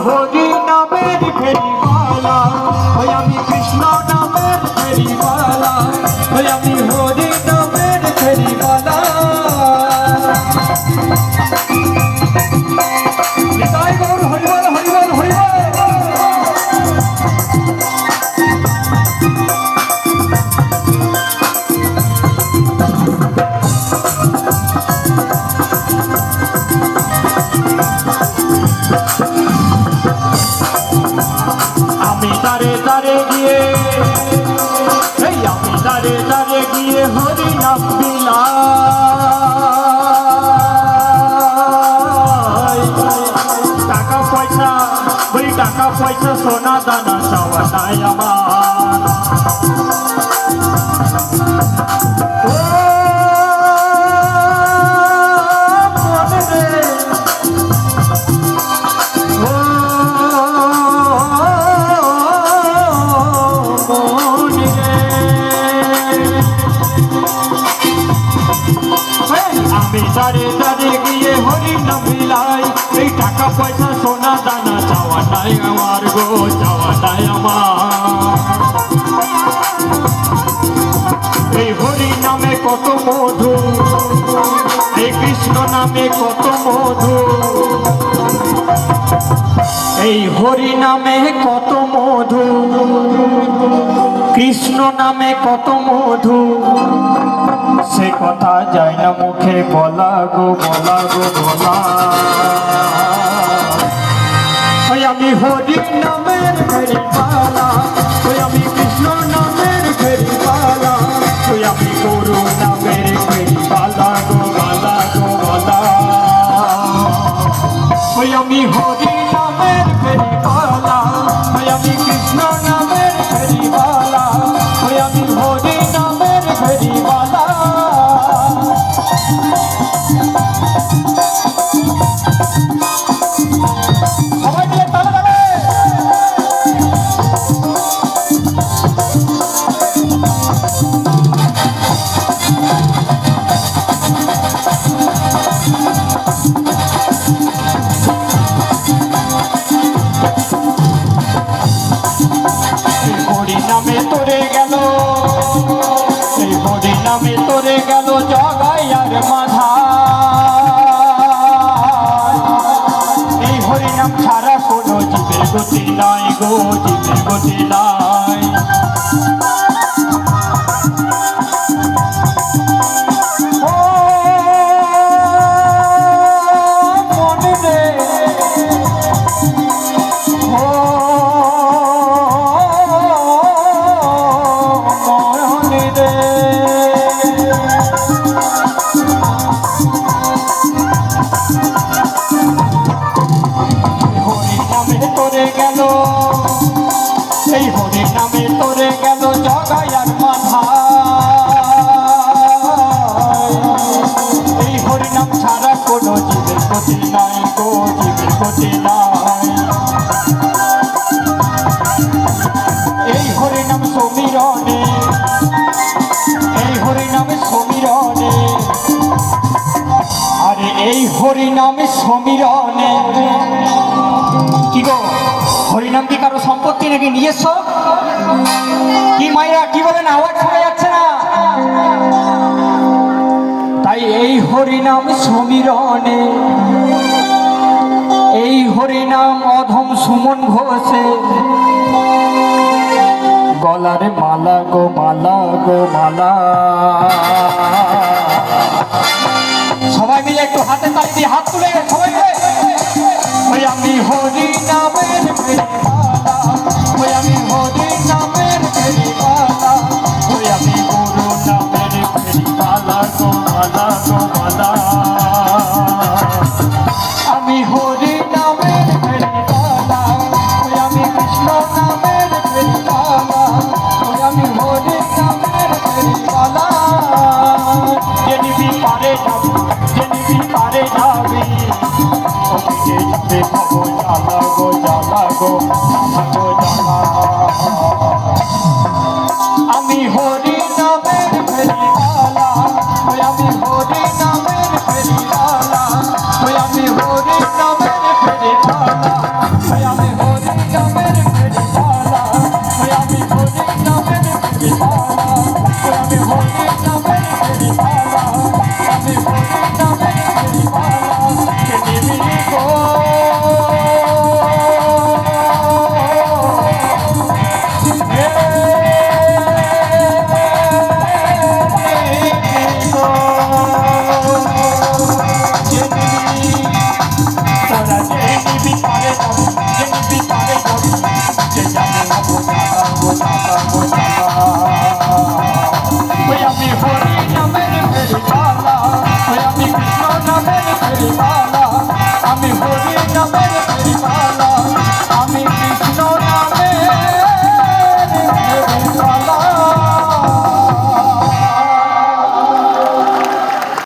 হরি নামের ফেরিওয়ালা, ওই আমি কৃষ্ণ নামের ফেরিওয়ালা, ওই আমি হরি নামের ফেরিওয়ালা। নিতাই গৌর হরিবল হরিবল হরিবল। আমি দারে দারে গিয়ে, এই আমি দারে দারে গিয়ে হরি নাম বিলাই। টাকা পয়সা, ওই টাকা পয়সা সোনা দানা চাওয়া নাই আমার। আমি দারে দারে গিয়ে হরি নাম বিলাই। এই টাকা পয়সা সোনা দানা চাওয়া নাই আমার গো, চাওয়া নাই আমার। এই হরি নামে কত মধু, এই কৃষ্ণ নামে কত মধু, এই হরি নামে কত মধু, কৃষ্ণ নামে কত মধু। সে কথা যায় না মুখে বলা গো, বলা গো বলা। ওই আমি হরি নামের ফেরিওয়ালা, ওই আমি কৃষ্ণ নামের ফেরিওয়ালা, ওই আমি গুরু নামের ফেরিওয়ালা গো, বালা গো বালা। ওই আমি হরি নামের ফেরিওয়ালা, ওই আমি কৃষ্ণ নামের ফেরিওয়ালা, ওই আমি হরি নামের ফেরিওয়ালা। সবাই মিলে তালে তালে। হরি নামে তোরে গেল, এই হরি নামে তোরে গেল জগাই আর মাধা। এই হরি নাম ছাড়া কোনো জীবের গতি নাই গো, জীবের গতি নাই। এই হরি নামে তোরে গেল জগাই আর মাধা। এই হরি নাম ছাড়া কোনো জীবের গতি নাই গো, জীবের গতি নাই। এই হরি নাম সমীরণে, এই হরি নাম সমীরণে, আরে এই হরি নাম সমীরণে। কি গো, হরিনাম কি কারো সম্পত্তি নাকি নিজস্ব? কি মাইরা কি বলেন, আওয়াজ শোনা যাচ্ছে না? তাই এই হরিনাম সমীরণে, এই হরিনাম অধম সুমন ঘোষে গলারে মালা গো, মালা গো মালা। সবাই মিলে একটু হাতে তালি দিয়ে হাত তুলে সবাই মিলে। ওই আমি হরি নামের ফেরিওয়ালা, ওই আমি হরি নামের ফেরিওয়ালা, ওই আমি গুরু নামের ফেরিওয়ালা গো, মালা গো মালা। আমি হরি নামের ফেরিওয়ালা, ওই আমি কৃষ্ণ নামের ফেরিওয়ালা, ওই আমি হরি নামের ফেরিওয়ালা। যে নিবি পারে যাবি, যে নিবি পারে যাবি, জ্বালা গো জ্বালা গো জ্বালা গো জ্বালা। আমি হরি নামের ফেরিওয়ালা, ওই আমি হরি নামের ফেরিওয়ালা, ওই আমি হরি নামের ফেরিওয়ালা। আমি হরি নামের প্রেমীমালা ওই আমি হরি নামের প্রেমীমালা ওই আমি হরি নামের প্রেমীমালা আমি হরি নামের প্রেমীমালা কে নিবি গো আমি হরি নামের প্রেমীমালা ওই আমি কৃষ্ণ নামের